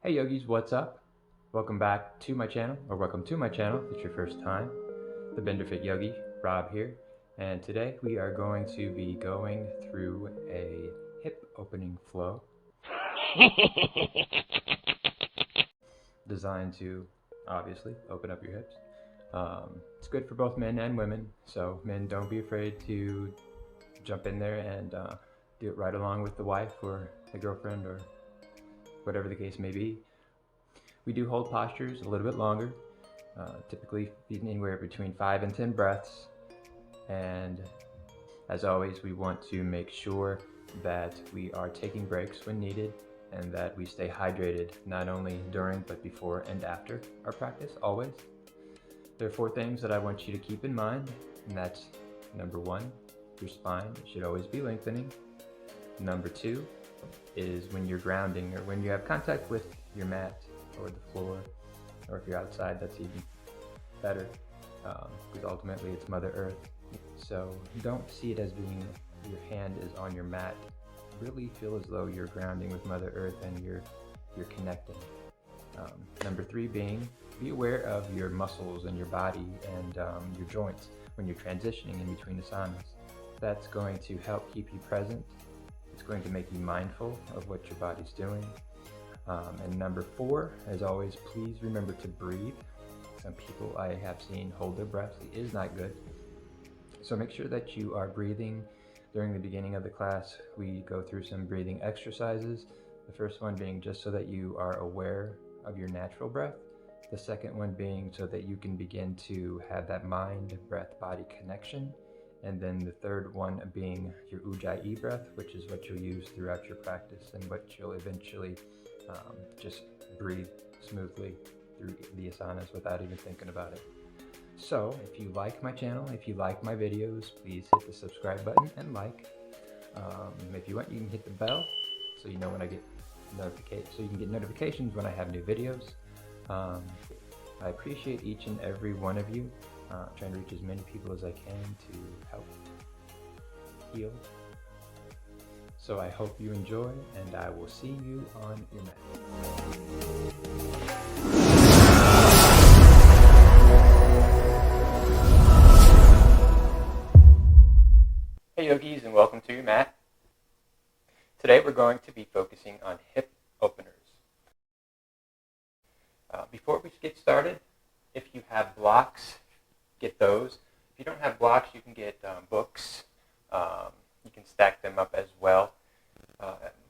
Hey yogis, what's up? Welcome back to my channel, or welcome to my channel if it's your first time. The Benderfit Yogi, Rob here, and today we are going to be going through a hip opening flow designed to obviously open up your hips. It's good for both men and women, so men, don't be afraid to jump in there and do it right along with the wife or the girlfriend or whatever the case may be. We do hold postures a little bit longer, typically anywhere between 5 and 10 breaths. And as always, we want to make sure that we are taking breaks when needed and that we stay hydrated not only during but before and after our practice, always. There are 4 things that I want you to keep in mind, and that's number 1, your spine should always be lengthening. Number 2 is when you're grounding or when you have contact with your mat or the floor, or if you're outside, that's even better, because ultimately it's Mother Earth. So don't see it as being your hand is on your mat. Really feel as though you're grounding with Mother Earth and you're connecting. Number 3 being, be aware of your muscles and your body and your joints when you're transitioning in between asanas. That's going to help keep you present. It's going to make you mindful of what your body's doing. And number 4, as always, please remember to breathe. Some people I have seen hold their breath. It is not good. So make sure that you are breathing. During the beginning of the class, we go through some breathing exercises. The first one being just so that you are aware of your natural breath. The second one being so that you can begin to have that mind, breath, body connection. And then the third one being your ujjayi breath, which is what you'll use throughout your practice and what you'll eventually just breathe smoothly through the asanas without even thinking about it. So if you like my channel, if you like my videos, please hit the subscribe button and like. If you want, you can hit the bell so you know when I get so you can get notifications when I have new videos. I appreciate each and every one of you. Trying to reach as many people as I can to help heal. So I hope you enjoy, and I will see you on your mat. Hey yogis, and welcome to your mat. Today we're going to be focusing on hip openers. Before we get started, if you have blocks, get those. If you don't have blocks, you can get books. You can stack them up as well.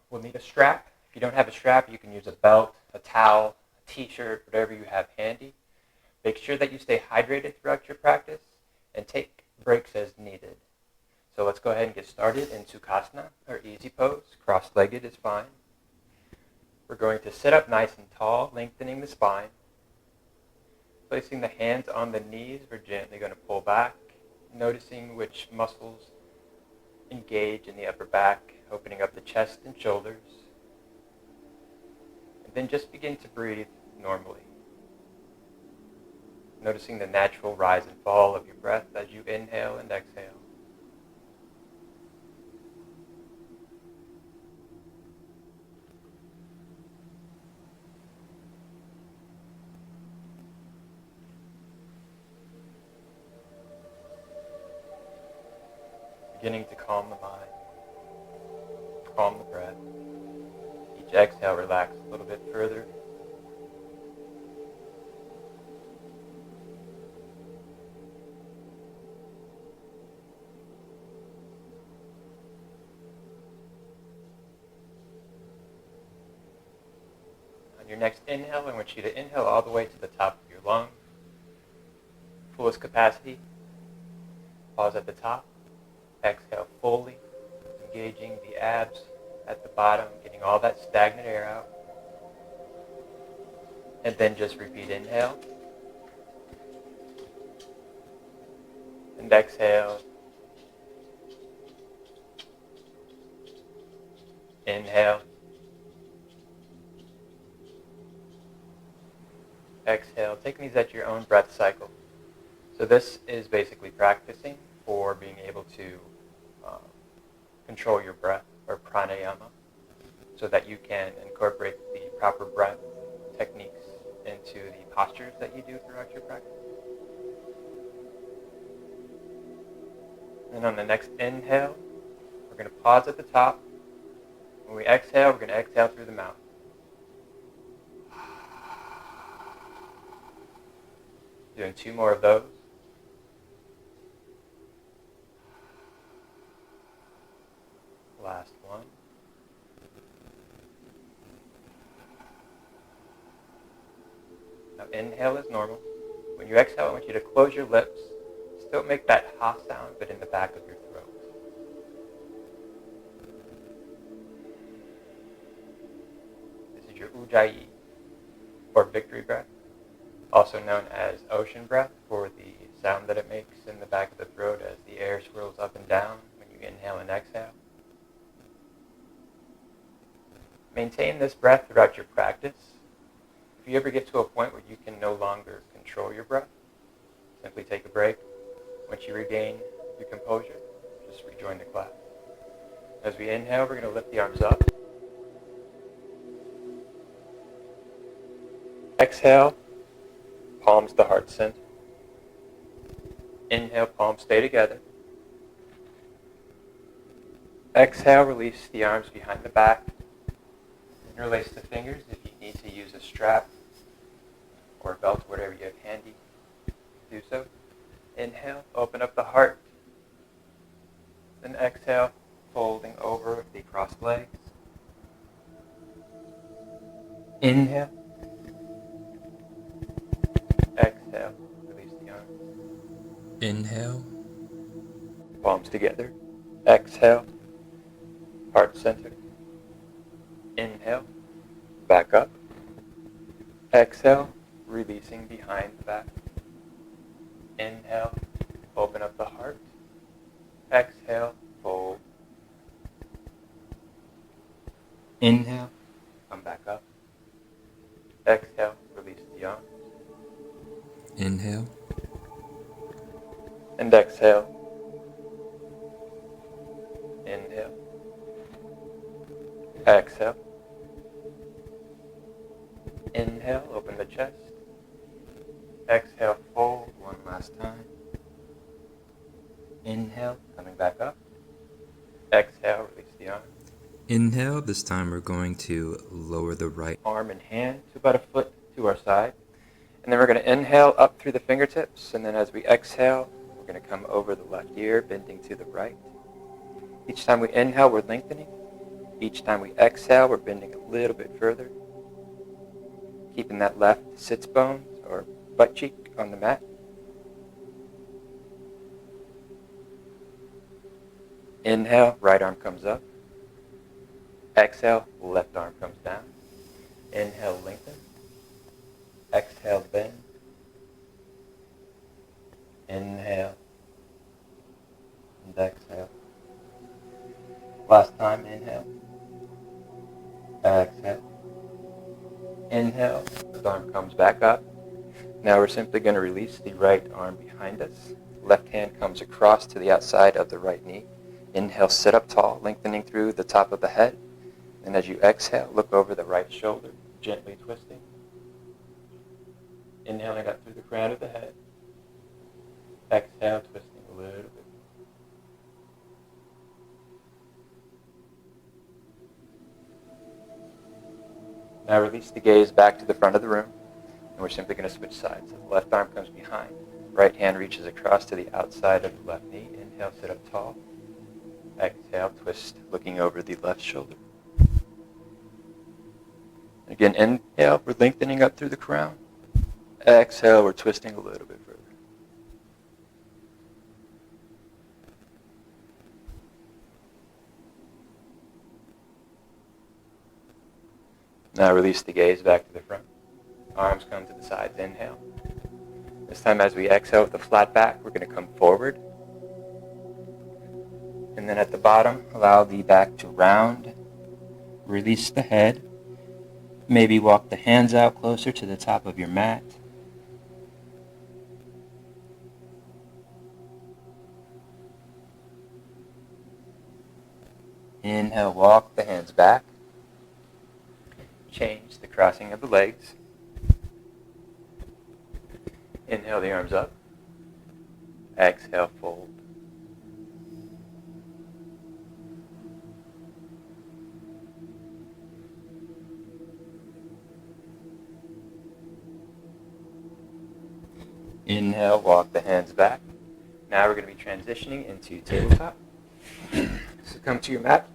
We'll need a strap. If you don't have a strap, you can use a belt, a towel, a t-shirt, whatever you have handy. Make sure that you stay hydrated throughout your practice and take breaks as needed. So let's go ahead and get started in Sukhasana, or easy pose. Cross-legged is fine. We're going to sit up nice and tall, lengthening the spine. Placing the hands on the knees, we're gently going to pull back, noticing which muscles engage in the upper back, opening up the chest and shoulders. And then just begin to breathe normally. Noticing the natural rise and fall of your breath as you inhale and exhale. Beginning to calm the mind, calm the breath. Each exhale, relax a little bit further. On your next inhale, I want you to inhale all the way to the top of your lungs, fullest capacity. Pause at the top. Exhale fully, engaging the abs at the bottom, getting all that stagnant air out. And then just repeat inhale. And exhale. Inhale. Exhale. Taking these at your own breath cycle. So this is basically practicing for being able to control your breath, or pranayama, so that you can incorporate the proper breath techniques into the postures that you do throughout your practice. And on the next inhale, we're going to pause at the top. When we exhale, we're going to exhale through the mouth. Doing 2 more of those. Last one. Now inhale is normal. When you exhale, I want you to close your lips. Still make that ha sound, but in the back of your throat. This is your ujjayi, or victory breath, also known as ocean breath, for the sound that it makes in the back of the throat as the air swirls up and down when you inhale and exhale. Maintain this breath throughout your practice. If you ever get to a point where you can no longer control your breath, simply take a break. Once you regain your composure, just rejoin the class. As we inhale, we're going to lift the arms up. Exhale, palms to heart center. Inhale, palms stay together. Exhale, release the arms behind the back. Interlace the fingers if you need to use a strap or a belt, whatever you have handy. Do so. Inhale, open up the heart. Then exhale, folding over the crossed legs. Inhale. Exhale, release the arms. Inhale. Palms together. Exhale, heart center. Inhale, back up. Exhale, releasing behind the back. Inhale, open up the heart. Exhale, fold. Inhale, come back up. Exhale, release the arms. Inhale. And exhale. Inhale. Exhale. Inhale, open the chest. Exhale, fold one last time. Inhale, coming back up. Exhale, release the arm. Inhale. This time we're going to lower the right Arm and hand to about a foot to our side. And then we're going to inhale up through the fingertips. And then as we exhale, we're going to come over the left ear, bending to the right. Each time we inhale, we're lengthening. Each time we exhale, we're bending a little bit further. Keeping that left sits bone or butt cheek on the mat. Inhale, right arm comes up. Exhale, left arm comes down. Inhale, lengthen. Exhale, bend. Inhale. And exhale. Last time, inhale. Exhale. Inhale, the arm comes back up. Now we're simply going to release the right arm behind us. Left hand comes across to the outside of the right knee. Inhale, sit up tall, lengthening through the top of the head. And as you exhale, look over the right shoulder, gently twisting. Inhaling up through the crown of the head. Exhale, twisting a little bit. Now release the gaze back to the front of the room, and we're simply going to switch sides. So the left arm comes behind. Right hand reaches across to the outside of the left knee. Inhale, sit up tall. Exhale, twist, looking over the left shoulder. Again, inhale, we're lengthening up through the crown. Exhale, we're twisting a little bit further. Now release the gaze back to the front. Arms come to the sides. Inhale. This time as we exhale with a flat back, we're going to come forward. And then at the bottom, allow the back to round. Release the head. Maybe walk the hands out closer to the top of your mat. Inhale, walk the hands back. Change the crossing of the legs. Inhale the arms up. Exhale, fold. Inhale, walk the hands back. Now we're going to be transitioning into tabletop. So come to your mat.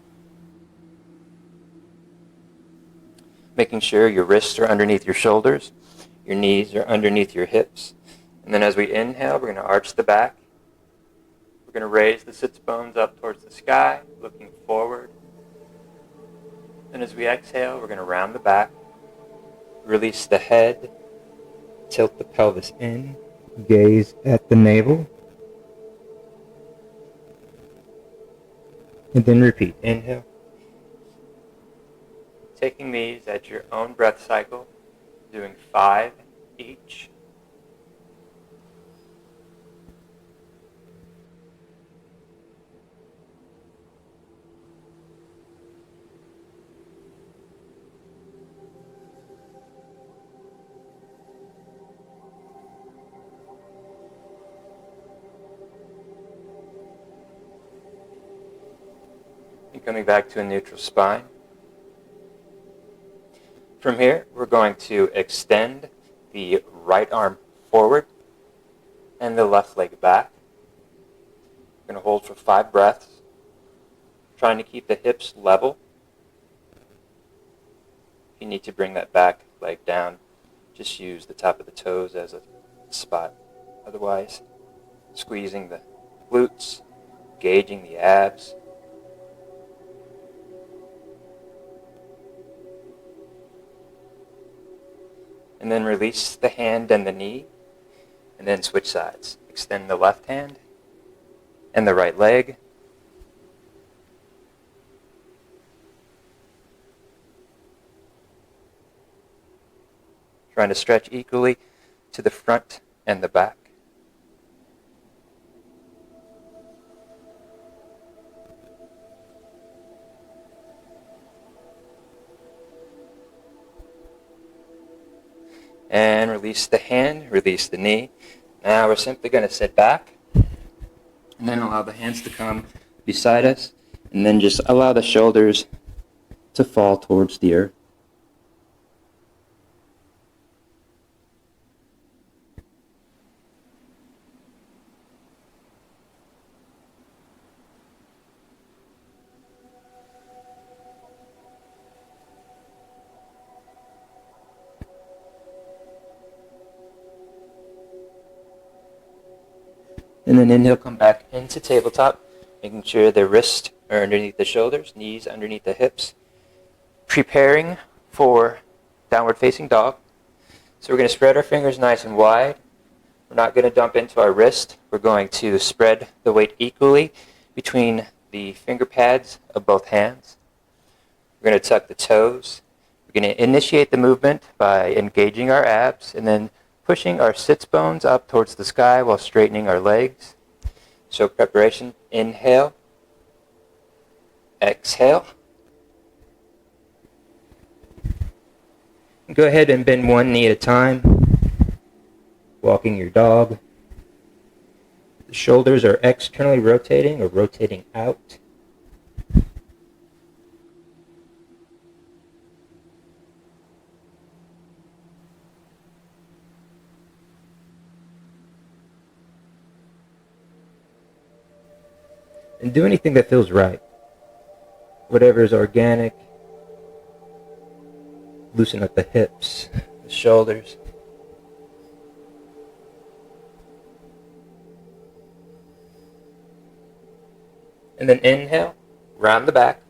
Making sure your wrists are underneath your shoulders. Your knees are underneath your hips. And then as we inhale, we're going to arch the back. We're going to raise the sits bones up towards the sky, looking forward. And as we exhale, we're going to round the back. Release the head. Tilt the pelvis in. Gaze at the navel. And then repeat. Inhale. Taking these at your own breath cycle, doing 5 each. And coming back to a neutral spine. From here, we're going to extend the right arm forward and the left leg back. We're going to hold for 5 breaths, trying to keep the hips level. If you need to bring that back leg down, just use the top of the toes as a spot. Otherwise, squeezing the glutes, gauging the abs. And then release the hand and the knee, and then switch sides. Extend the left hand and the right leg. Trying to stretch equally to the front and the back. And release the hand, release the knee. Now we're simply going to sit back and then allow the hands to come beside us, and then just allow the shoulders to fall towards the earth. And then inhale, come back into tabletop, making sure the wrists are underneath the shoulders, knees underneath the hips. Preparing for downward facing dog. So we're going to spread our fingers nice and wide. We're not going to dump into our wrist. We're going to spread the weight equally between the finger pads of both hands. We're going to tuck the toes. We're going to initiate the movement by engaging our abs and then pushing our sits bones up towards the sky while straightening our legs. So preparation, inhale, exhale. Go ahead and bend one knee at a time, walking your dog. The shoulders are externally rotating or rotating out. And do anything that feels right. Whatever is organic. Loosen up the hips, the shoulders. And then inhale, round the back,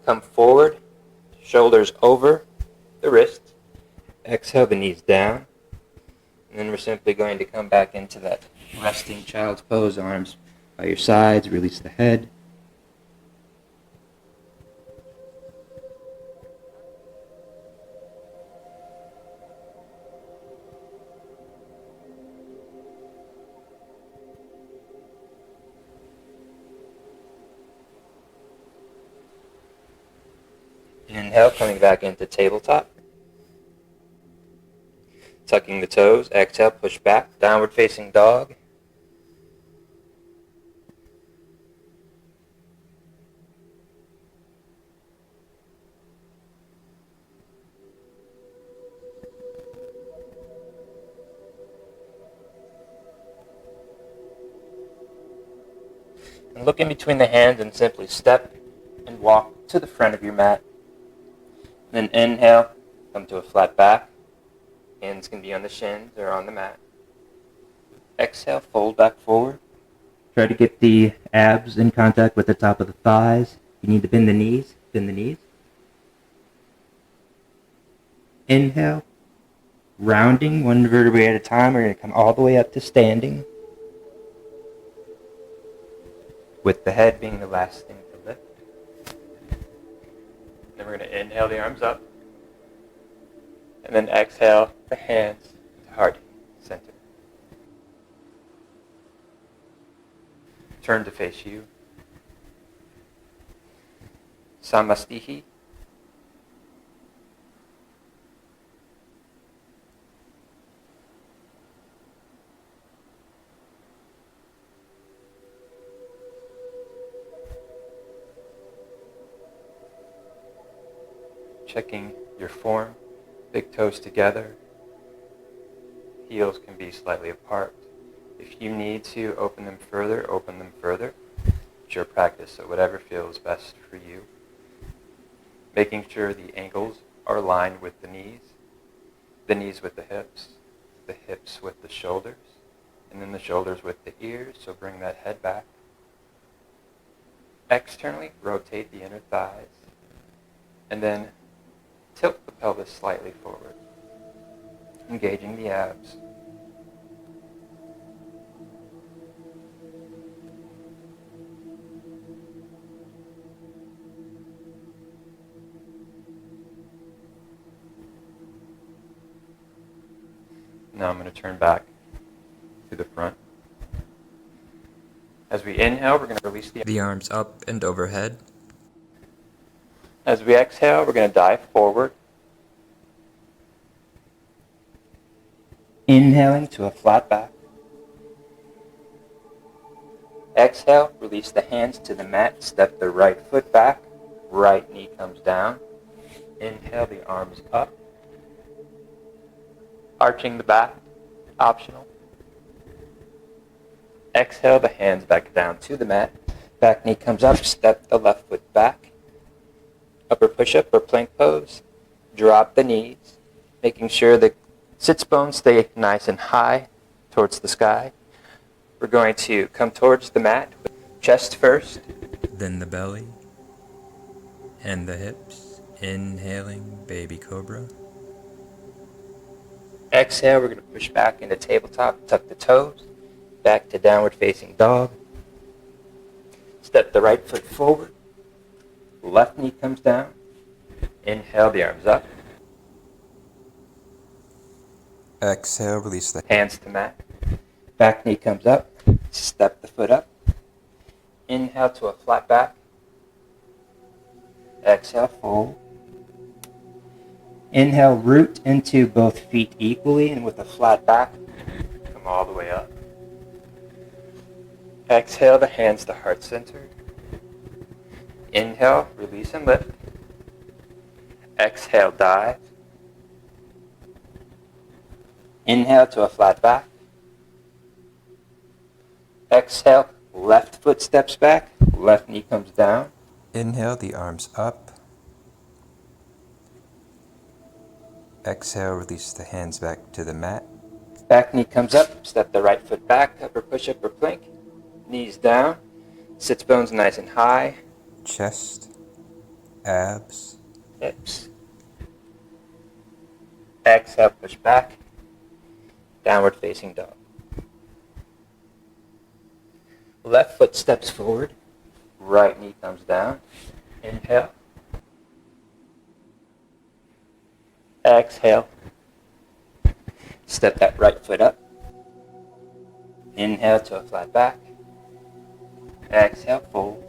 come forward, shoulders over the wrists. Exhale, the knees down. And then we're simply going to come back into that resting child's pose, arms by your sides, release the head. Inhale, coming back into tabletop. tucking the toes. Exhale, push back, downward facing dog. And look in between the hands and simply step and walk to the front of your mat. Then inhale, come to a flat back. Hands can be on the shins or on the mat. Exhale, fold back forward. Try to get the abs in contact with the top of the thighs. You need to bend the knees, bend the knees. Inhale, rounding one vertebrae at a time. We're going to come all the way up to standing, with the head being the last thing to lift. Then we're going to inhale the arms up, and then exhale the hands to heart center. Turn to face you. Samastihi. Checking your form, big toes together, heels can be slightly apart. If you need to open them further, open them further. It's your practice, so whatever feels best for you. Making sure the ankles are aligned with the knees with the hips with the shoulders, and then the shoulders with the ears, so bring that head back. Externally, rotate the inner thighs, and then tilt the pelvis slightly forward, engaging the abs. Now I'm going to turn back to the front. As we inhale, we're going to release The arms up and overhead. As we exhale, we're going to dive forward. Inhaling to a flat back. Exhale, release the hands to the mat, step the right foot back, right knee comes down. Inhale, the arms up. Arching the back, optional. Exhale, the hands back down to the mat. Back knee comes up, step the left foot back. Upper push-up or plank pose. Drop the knees, making sure the sits bones stay nice and high towards the sky. We're going to come towards the mat, chest first. Then the belly and the hips. Inhaling, baby cobra. Exhale, we're going to push back into tabletop, tuck the toes, back to downward facing dog. Step the right foot forward, left knee comes down. Inhale, the arms up. Exhale, release the Hands to mat. Back knee comes up, step the foot up. Inhale to a flat back. Exhale, fold. Inhale, root into both feet equally and with a flat back. Come all the way up. Exhale, the hands to heart center. Inhale, release and lift. Exhale, dive. Inhale to a flat back. Exhale, left foot steps back, left knee comes down. Inhale, the arms up. Exhale, release the hands back to the mat. Back knee comes up, step the right foot back, upper push-up or plank. Knees down, sits bones nice and high. Chest, abs. Hips. Exhale, push back. Downward facing dog. Left foot steps forward. Right knee comes down. Inhale. Exhale. Step that right foot up. Inhale to a flat back. Exhale, fold.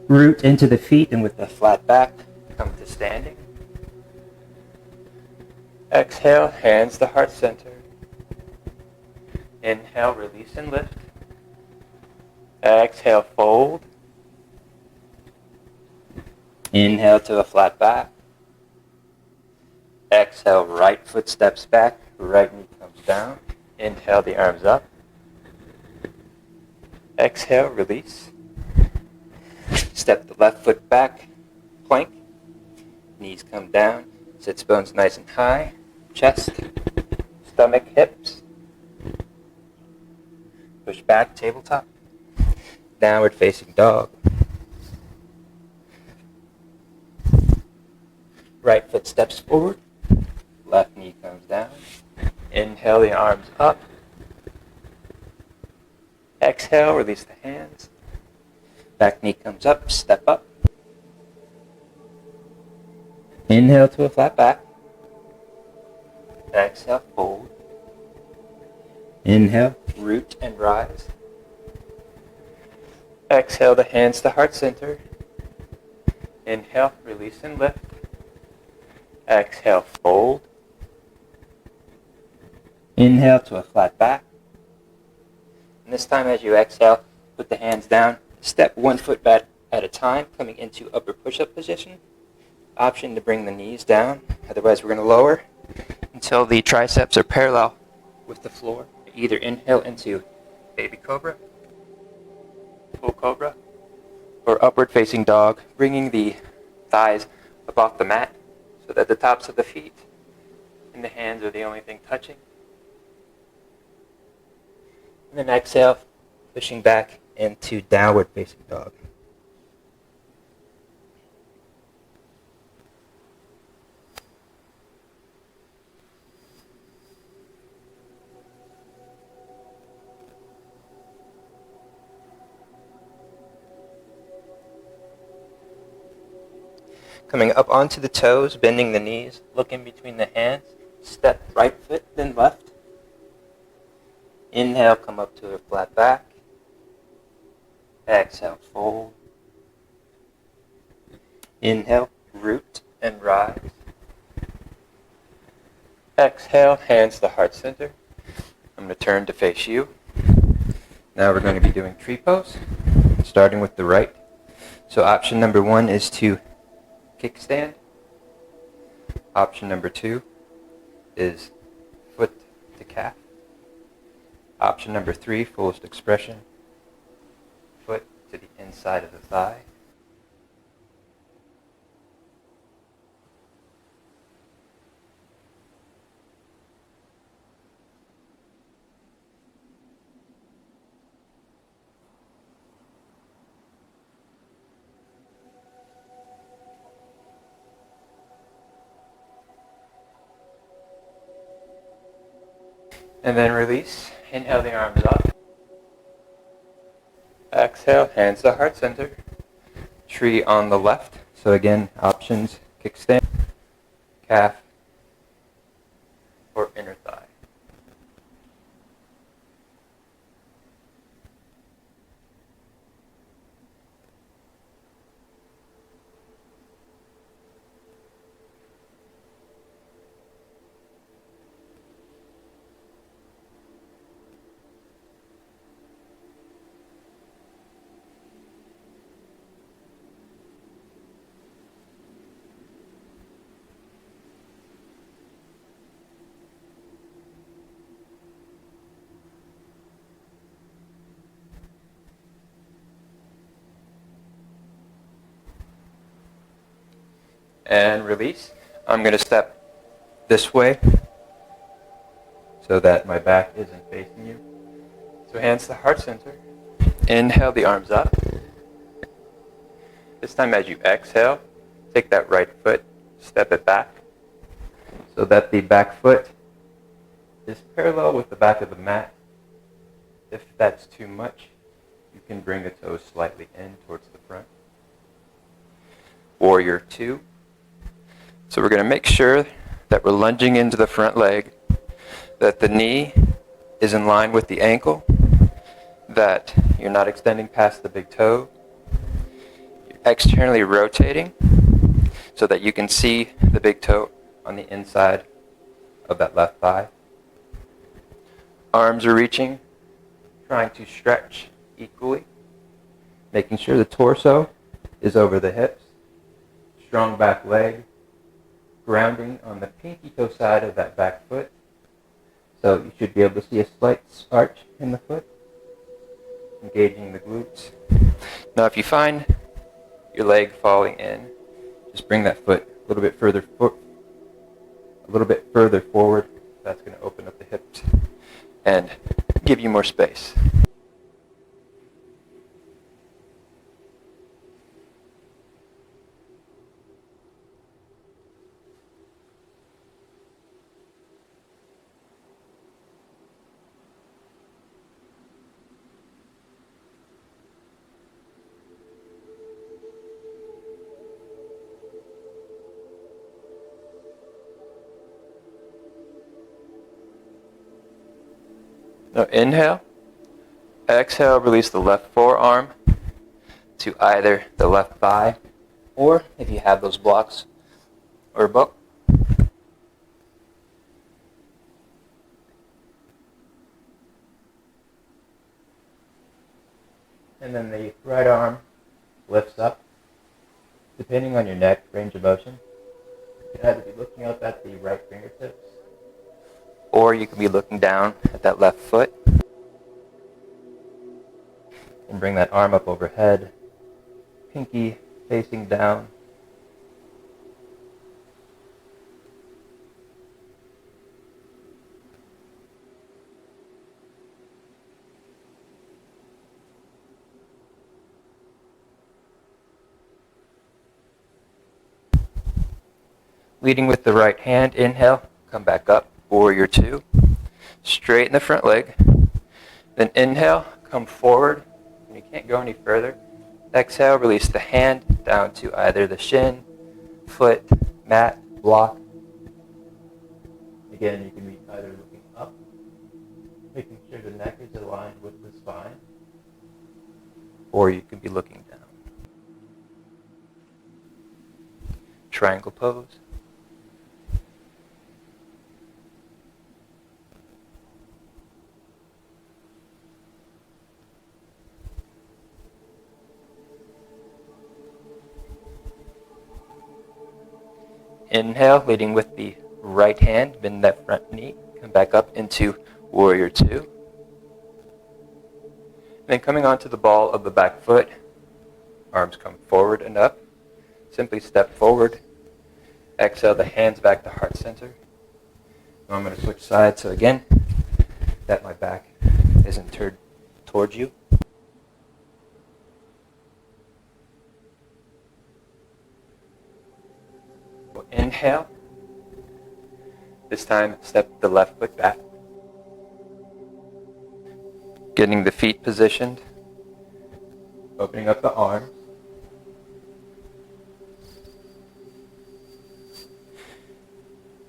Root into the feet and with the flat back, come to standing. Exhale, hands to heart center. Inhale, release and lift. Exhale, fold. Inhale to a flat back. Exhale, right foot steps back, right knee comes down. Inhale, the arms up. Exhale, release. Step the left foot back, plank. Knees come down, sits bones nice and high. Chest, stomach, hips. Push back, tabletop. Downward facing dog. Right foot steps forward. Left knee comes down. Inhale, the arms up. Exhale, release the hands. Back knee comes up, step up. Inhale to a flat back. Exhale, fold. Inhale, root and rise. Exhale, the hands to heart center. Inhale, release and lift. Exhale, fold. Inhale to a flat back. And this time as you exhale, put the hands down. Step one foot back at a time, coming into upper push-up position. Option to bring the knees down. Otherwise, we're going to lower until the triceps are parallel with the floor. Either inhale into baby cobra, full cobra, or upward facing dog, bringing the thighs up off the mat so that the tops of the feet and the hands are the only thing touching. And then exhale, pushing back into downward facing dog. Coming up onto the toes, bending the knees, look in between the hands, step right foot, then left. Inhale, come up to a flat back. Exhale, fold. Inhale, root and rise. Exhale, hands to heart center. I'm going to turn to face you. Now we're going to be doing tree pose, starting with the right. So option number 1 is to kickstand. Option number 2 is foot to calf. Option number 3, fullest expression, foot to the inside of the thigh. And then release. Inhale the arms up. Exhale, hands to heart center. Tree on the left. So again, options, kickstand, calf, or inner thigh. And release. I'm going to step this way so that my back isn't facing you. So hands to heart center. Inhale the arms up. This time as you exhale, take that right foot, step it back so that the back foot is parallel with the back of the mat. If that's too much, you can bring the toes slightly in towards the front. Warrior 2. So we're going to make sure that we're lunging into the front leg, that the knee is in line with the ankle, that you're not extending past the big toe. You're externally rotating so that you can see the big toe on the inside of that left thigh. Arms are reaching, trying to stretch equally, making sure the torso is over the hips, strong back leg, grounding on the pinky toe side of that back foot. So you should be able to see a slight arch in the foot, engaging the glutes. Now if you find your leg falling in, just bring that foot a little bit further forward. That's going to open up the hips and give you more space. Now inhale, exhale, release the left forearm to either the left thigh, or if you have those blocks or a book. And then the right arm lifts up, depending on your neck range of motion. You can either be looking up at the right fingertips, or you can be looking down at that left foot. And bring that arm up overhead, pinky facing down. Leading with the right hand, inhale, come back up, warrior two. Straighten the front leg. Then inhale, come forward. When you can't go any further, exhale, release the hand down to either the shin, foot, mat, block. Again, you can be either looking up, making sure the neck is aligned with the spine, or you can be looking down. Triangle pose. Inhale, leading with the right hand, bend that front knee, come back up into warrior two. Then coming onto the ball of the back foot, arms come forward and up. Simply step forward. Exhale, the hands back to heart center. Now I'm going to switch sides, so again, that my back isn't turned towards you. Inhale. This time, step the left foot back. Getting the feet positioned. Opening up the arms.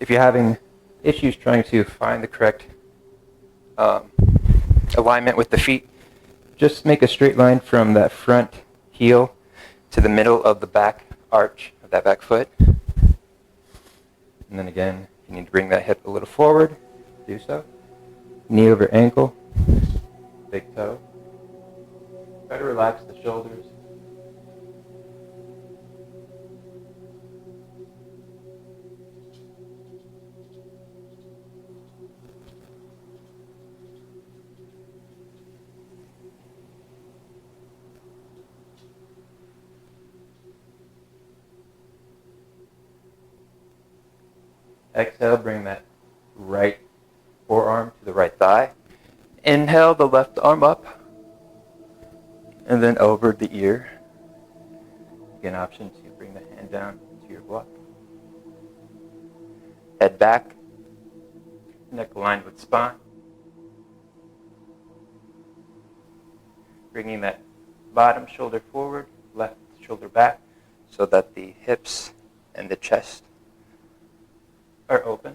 If you're having issues trying to find the correct alignment with the feet, just make a straight line from that front heel to the middle of the back arch of that back foot. And then again, if you need to bring that hip a little forward, do so. Knee over ankle, big toe. Try to relax the shoulders. Exhale, bring that right forearm to the right thigh. Inhale, the left arm up. And then over the ear. Again, option to bring the hand down to your block. Head back. Neck aligned with spine. Bringing that bottom shoulder forward, left shoulder back, so that the hips and the chest are open.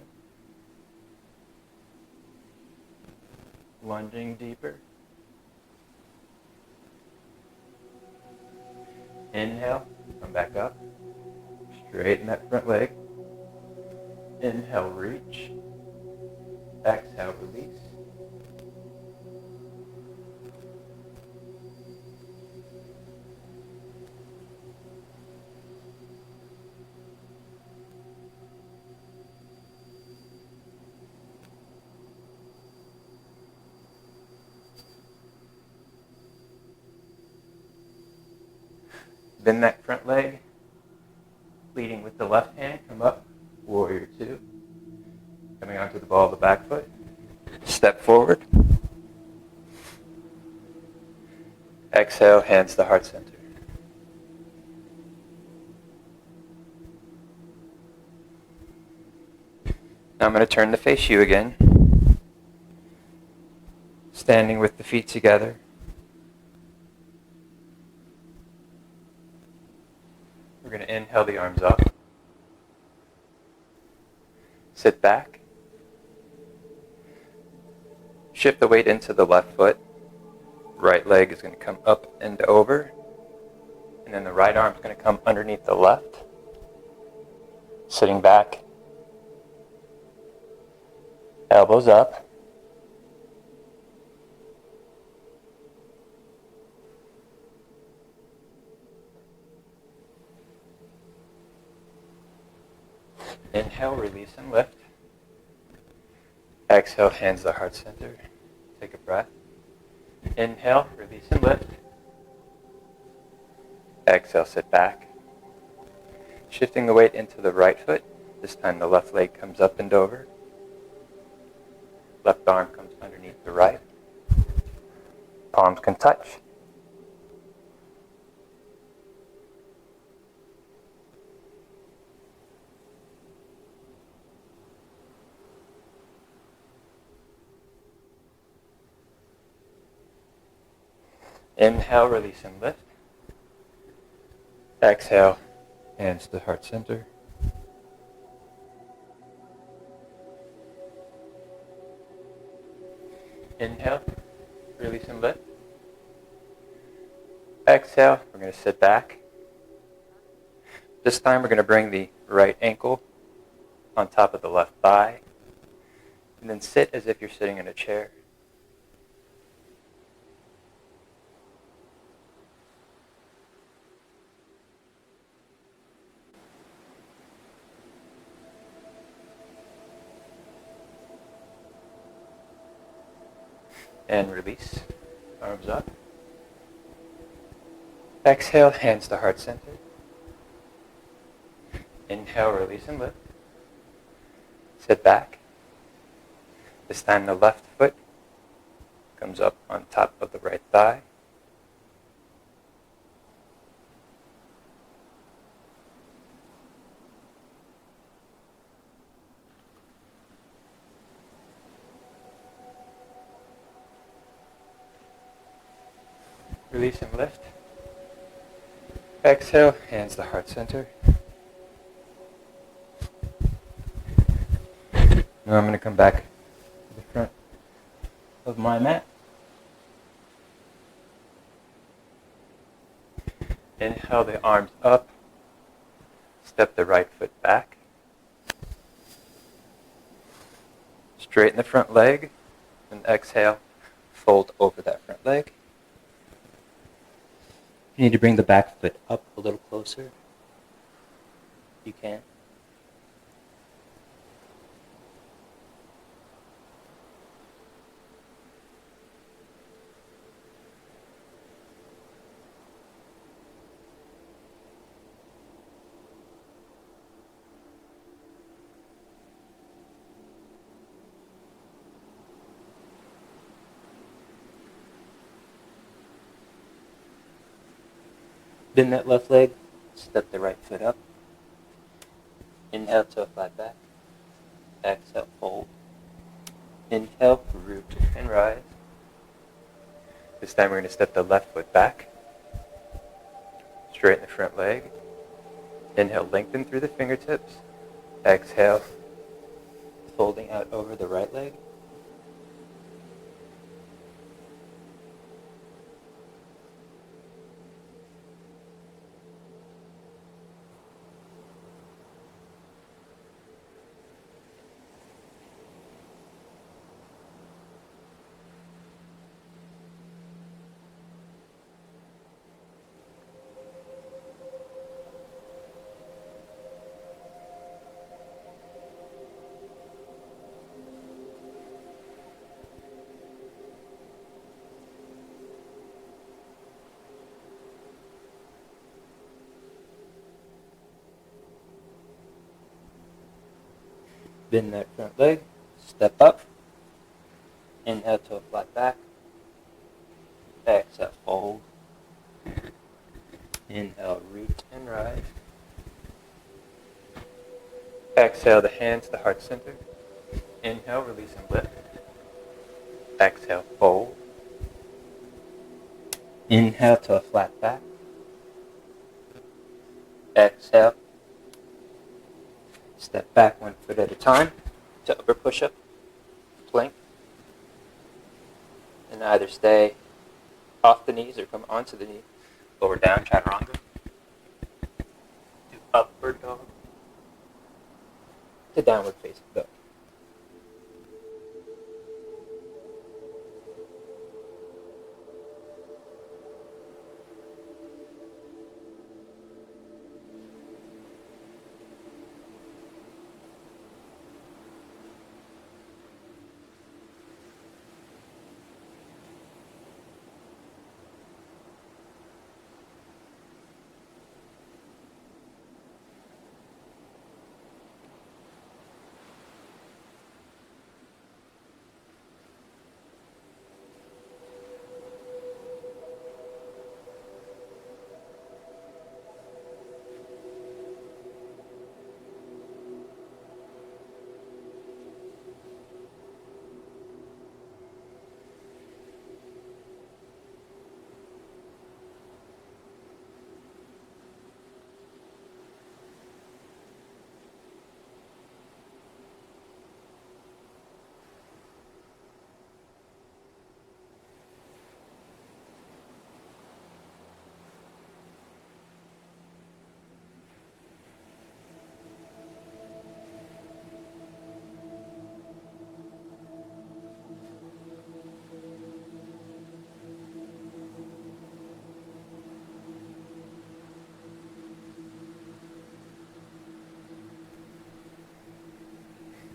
Lunging deeper. Inhale, come back up. Straighten that front leg. Inhale, reach. Exhale, release. Bend that front leg, leading with the left hand, come up, warrior two. Coming onto the ball of the back foot. Step forward. Exhale, hands to heart center. Now I'm going to turn to face you again. Standing with the feet together. We're going to inhale the arms up. Sit back. Shift the weight into the left foot. Right leg is going to come up and over. And then the right arm is going to come underneath the left. Sitting back. Elbows up. Inhale, release and lift. Exhale, hands to heart center. Take a breath. Inhale, release and lift. Exhale, sit back. Shifting the weight into the right foot. This time the left leg comes up and over. Left arm comes underneath the right. Palms can touch. Inhale, release and lift. Exhale, hands to heart center. Inhale, release and lift. Exhale, we're going to sit back. This time we're going to bring the right ankle on top of the left thigh. And then sit as if you're sitting in a chair. And release. Arms up. Exhale, hands to heart center. Inhale, release and lift. Sit back. This time the left foot comes up on top of the right thigh. Release and lift. Exhale, hands to heart center. Now I'm going to come back to the front of my mat. Inhale the arms up. Step the right foot back. Straighten the front leg. And exhale, fold over that front leg. You need to bring the back foot up a little closer. You can. Bend that left leg, step the right foot up. Inhale to a flat back. Exhale, fold. Inhale, root and rise. This time we're going to step the left foot back. Straighten the front leg. Inhale, lengthen through the fingertips. Exhale, folding out over the right leg. Bend that front leg. Step up. Inhale to a flat back. Exhale, fold. Inhale, root and rise. Exhale, the hands to heart center. Inhale, release and lift. Exhale, fold. Inhale to a flat back. Exhale. Step back 1 foot at a time to upper push-up, plank. And either stay off the knees or come onto the knee. Lower down, chaturanga. Do upward dog to downward facing dog.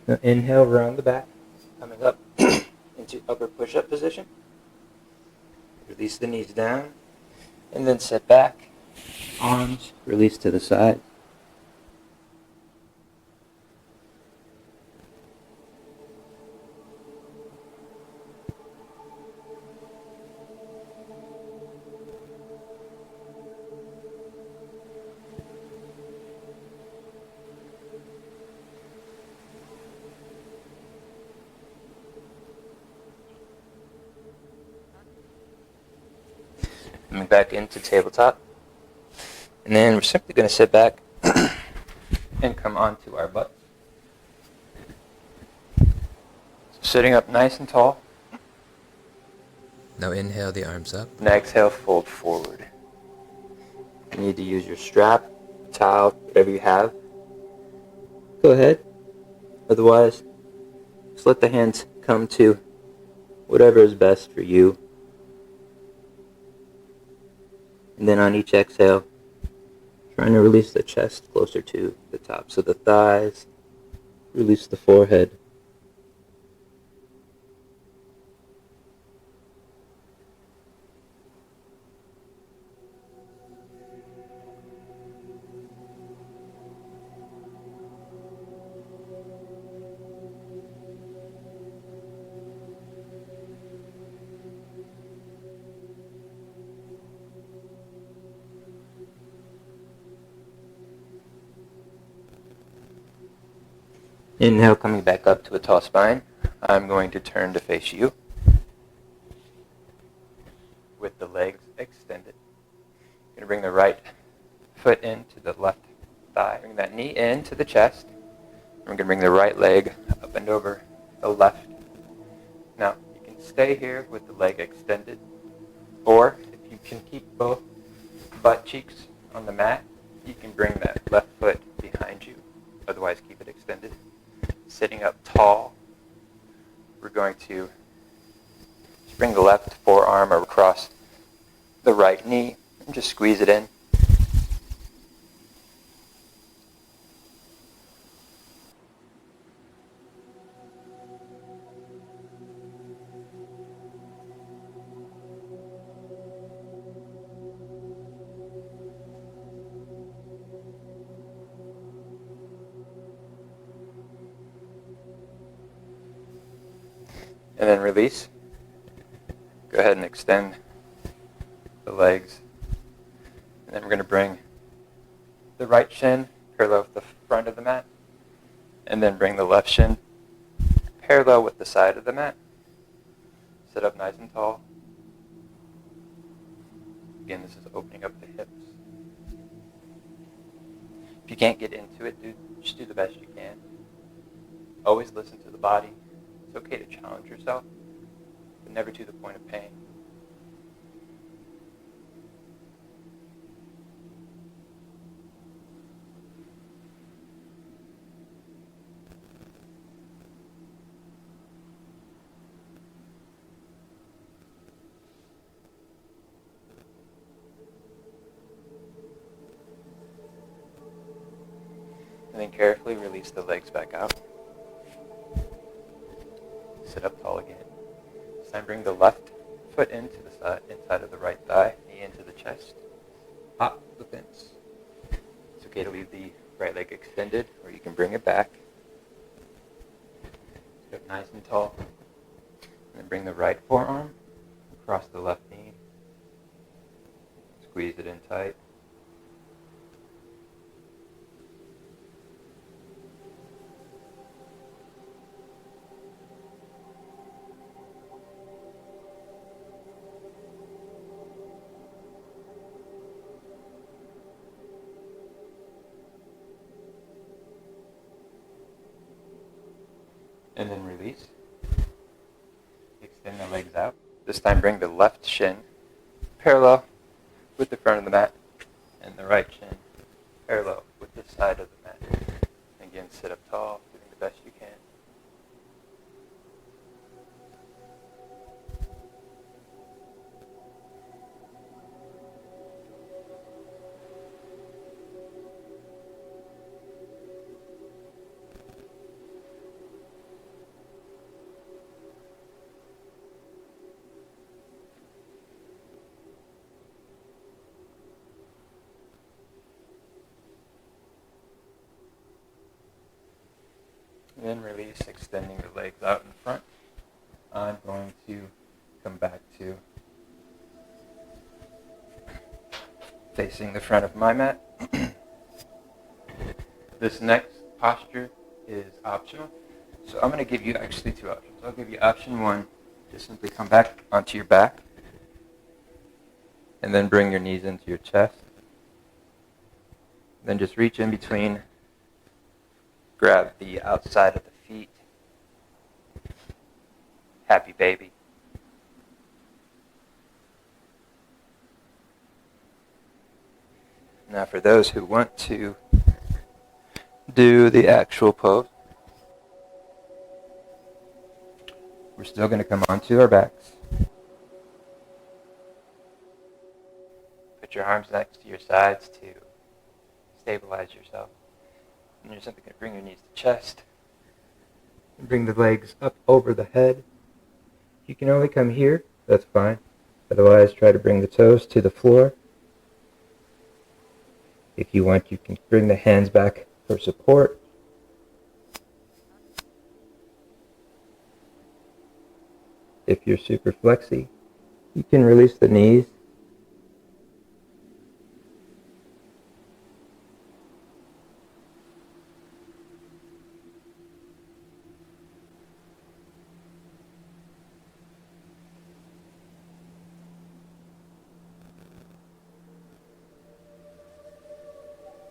Now inhale, round the back, coming up into upper push-up position. Release the knees down, and then sit back. Arms release to the side. Coming back into tabletop. And then we're simply going to sit back and come onto our butt. So sitting up nice and tall. Now inhale the arms up. And exhale, fold forward. You need to use your strap, towel, whatever you have. Go ahead. Otherwise, just let the hands come to whatever is best for you. And then on each exhale, trying to release the chest closer to the tops of the thighs. Release the forehead. Inhale, coming back up to a tall spine. I'm going to turn to face you with the legs extended. I'm going to bring the right foot into the left thigh. Bring that knee into the chest. We're going to bring the right leg up and over the left. Now, you can stay here with the leg extended, or if you can keep both butt cheeks on the mat, you can bring that left foot behind you. Otherwise, keep it extended. Sitting up tall, we're going to just bring the left forearm across the right knee and just squeeze it in. And then release. Go ahead and extend the legs. And then we're going to bring the right shin parallel with the front of the mat. And then bring the left shin parallel with the side of the mat. Sit up nice and tall. Again, this is opening up the hips. If you can't get into it, just do the best you can. Always listen to the body. It's okay to challenge yourself, but never to the point of pain. And then carefully release the legs back out. Sit up tall again. This time bring the left foot into the side, inside of the right thigh, knee into the chest. Hop the fence. It's okay to leave the right leg extended, or you can bring it back. Sit up nice and tall. And then bring the right forearm across the left knee. Squeeze it in tight. And then release. Extend the legs out. This time bring the left shin parallel with the front of the mat and the right shin parallel with the side of the mat. Again, sit up tall, doing the best you can. Then release, extending the legs out in front. I'm going to come back to facing the front of my mat. This next posture is optional. So I'm going to give you actually two options. I'll give you option one. Just simply come back onto your back. And then bring your knees into your chest. Then just reach in between. Grab the outside of the feet. Happy baby. Now for those who want to do the actual pose, we're still going to come onto our backs. Put your arms next to your sides to stabilize yourself. And you're simply going to bring your knees to chest. And bring the legs up over the head. If you can only come here, that's fine. Otherwise, try to bring the toes to the floor. If you want, you can bring the hands back for support. If you're super flexy, you can release the knees.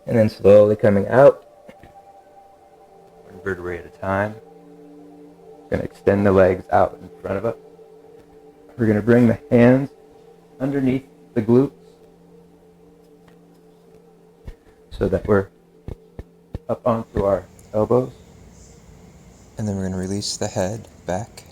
And then slowly coming out, one vertebrae at a time. We're going to extend the legs out in front of us. We're going to bring the hands underneath the glutes so that we're up onto our elbows. And then we're going to release the head back.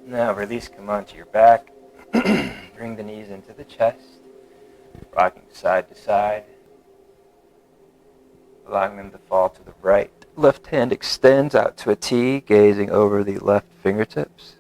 Now release, come onto your back. Bring the knees into the chest, rocking side to side, allowing them to fall to the right Left hand extends out to a T, gazing over the left fingertips.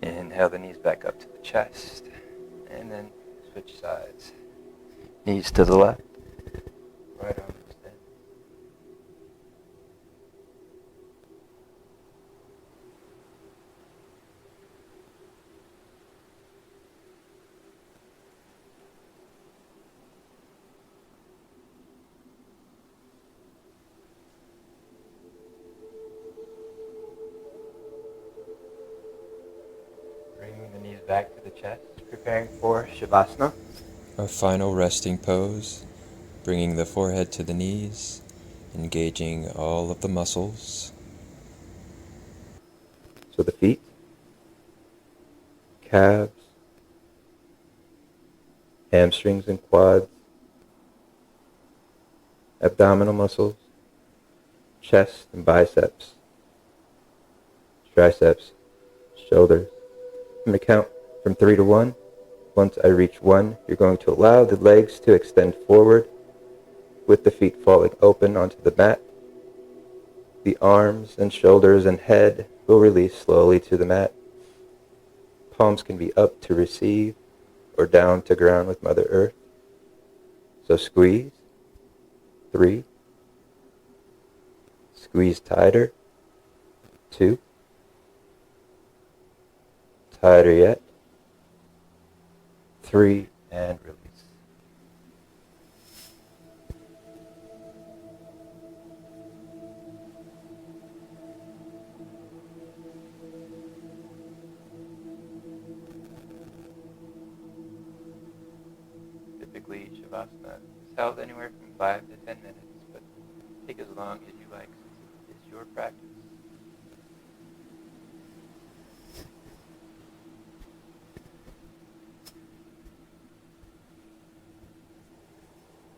Inhale the knees back up to the chest, and then switch sides. Knees to the left, right arm extend. Bringing the knees back to the chest, preparing for Shavasana. Our final resting pose, bringing the forehead to the knees, engaging all of the muscles. So the feet, calves, hamstrings and quads, abdominal muscles, chest and biceps, triceps, shoulders. I'm going to count from 3 to 1. Once I reach 1, you're going to allow the legs to extend forward with the feet falling open onto the mat. The arms and shoulders and head will release slowly to the mat. Palms can be up to receive or down to ground with Mother Earth. So squeeze. 3. Squeeze tighter. 2. Tighter yet. 3, and release. Typically, Shavasana is held anywhere from 5 to 10 minutes, but take as long as you like since it is your practice.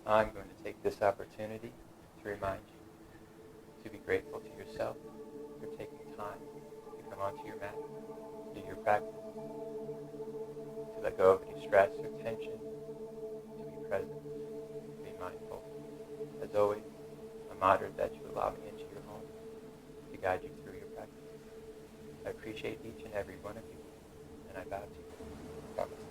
I'm going to take this opportunity to remind you to be grateful to yourself for taking time to come onto your mat, do your practice, to let go of any stress or tension, to be present, to be mindful. As always, I'm honored that you allow me into your home to guide you through your practice. I appreciate each and every one of you, and I bow to you. Namaste.